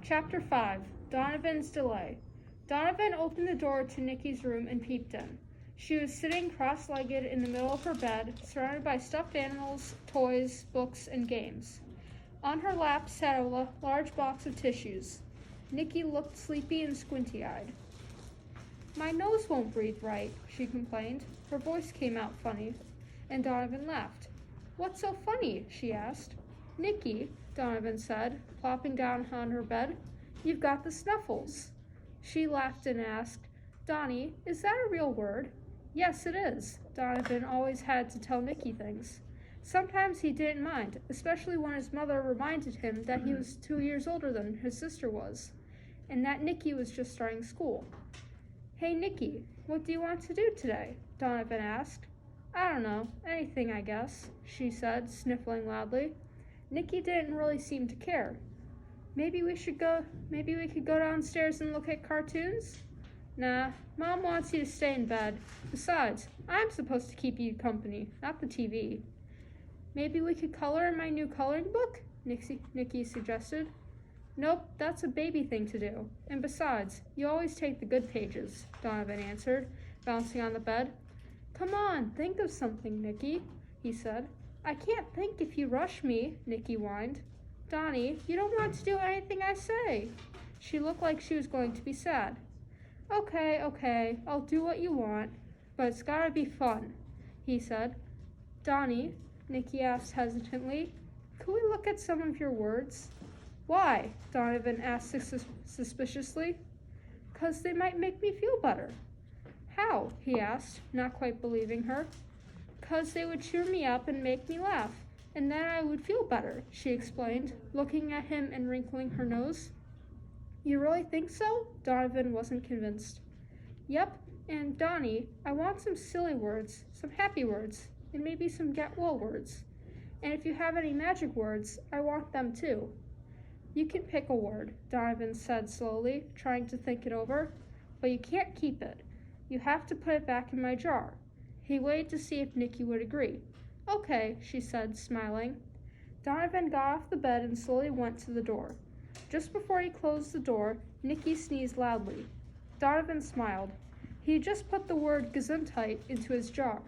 Chapter 5 Donovan's Delay. Donovan opened the door to Nikki's room and peeped in. She was sitting cross-legged in the middle of her bed, surrounded by stuffed animals, toys, books, and games. On her lap sat a large box of tissues. Nikki looked sleepy and squinty-eyed. "My nose won't breathe right," she complained. Her voice came out funny, and Donovan laughed. "What's so funny?" she asked. "Nikki," Donovan said, plopping down on her bed, "you've got the snuffles." She laughed and asked, "Donnie, is that a real word?" "Yes, it is." Donovan always had to tell Nikki things. Sometimes he didn't mind, especially when his mother reminded him that he was 2 years older than his sister was, and that Nikki was just starting school. "Hey, Nikki, what do you want to do today?" Donovan asked. "I don't know, anything, I guess," she said, sniffling loudly. Nikki didn't really seem to care. Maybe we could go downstairs and look at cartoons?" "Nah, Mom wants you to stay in bed. Besides, I'm supposed to keep you company, not the TV." "Maybe we could color in my new coloring book?" Nikki suggested. "Nope, that's a baby thing to do. And besides, you always take the good pages," Donovan answered, bouncing on the bed. "Come on, think of something, Nikki," he said. "I can't think if you rush me," Nikki whined. "Donnie, you don't want to do anything I say." She looked like she was going to be sad. Okay, I'll do what you want, but it's gotta be fun," he said. "Donnie," Nikki asked hesitantly, "could we look at some of your words?" "Why?" Donovan asked suspiciously. "'Cause they might make me feel better." "How?" he asked, not quite believing her. "'Cause they would cheer me up and make me laugh, and then I would feel better," she explained, looking at him and wrinkling her nose. "You really think so?" Donovan wasn't convinced. "Yep, and Donnie, I want some silly words, some happy words, and maybe some get-well words. And if you have any magic words, I want them too." "You can pick a word," Donovan said slowly, trying to think it over, "but you can't keep it. You have to put it back in my jar." He waited to see if Nikki would agree. "Okay," she said, smiling. Donovan got off the bed and slowly went to the door. Just before he closed the door, Nikki sneezed loudly. Donovan smiled. He had just put the word Gesundheit into his jar.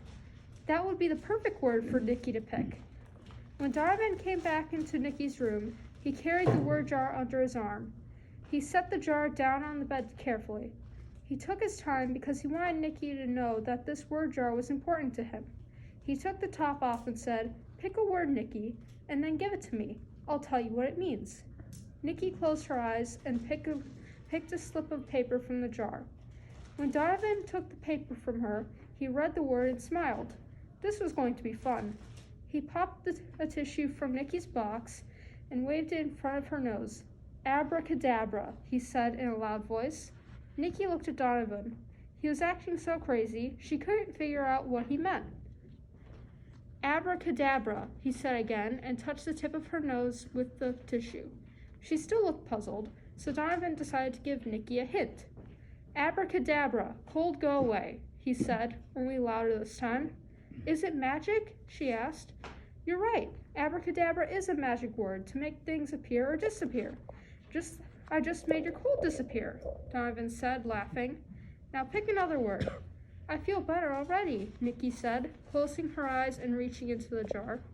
That would be the perfect word for Nikki to pick. When Donovan came back into Nikki's room, he carried the word jar under his arm. He set the jar down on the bed carefully. He took his time because he wanted Nikki to know that this word jar was important to him. He took the top off and said, "Pick a word, Nikki, and then give it to me. I'll tell you what it means." Nikki closed her eyes and picked a slip of paper from the jar. When Donovan took the paper from her, he read the word and smiled. This was going to be fun. He popped a tissue from Nikki's box and waved it in front of her nose. "Abracadabra," he said in a loud voice. Nikki looked at Donovan. He was acting so crazy, she couldn't figure out what he meant. "Abracadabra," he said again, and touched the tip of her nose with the tissue. She still looked puzzled, so Donovan decided to give Nikki a hint. "Abracadabra, cold go away," he said, only louder this time. "Is it magic?" she asked. "You're right. Abracadabra is a magic word to make things appear or disappear. I just made your cold disappear," Donovan said, laughing. "Now pick another word." "I feel better already," Nikki said, closing her eyes and reaching into the jar.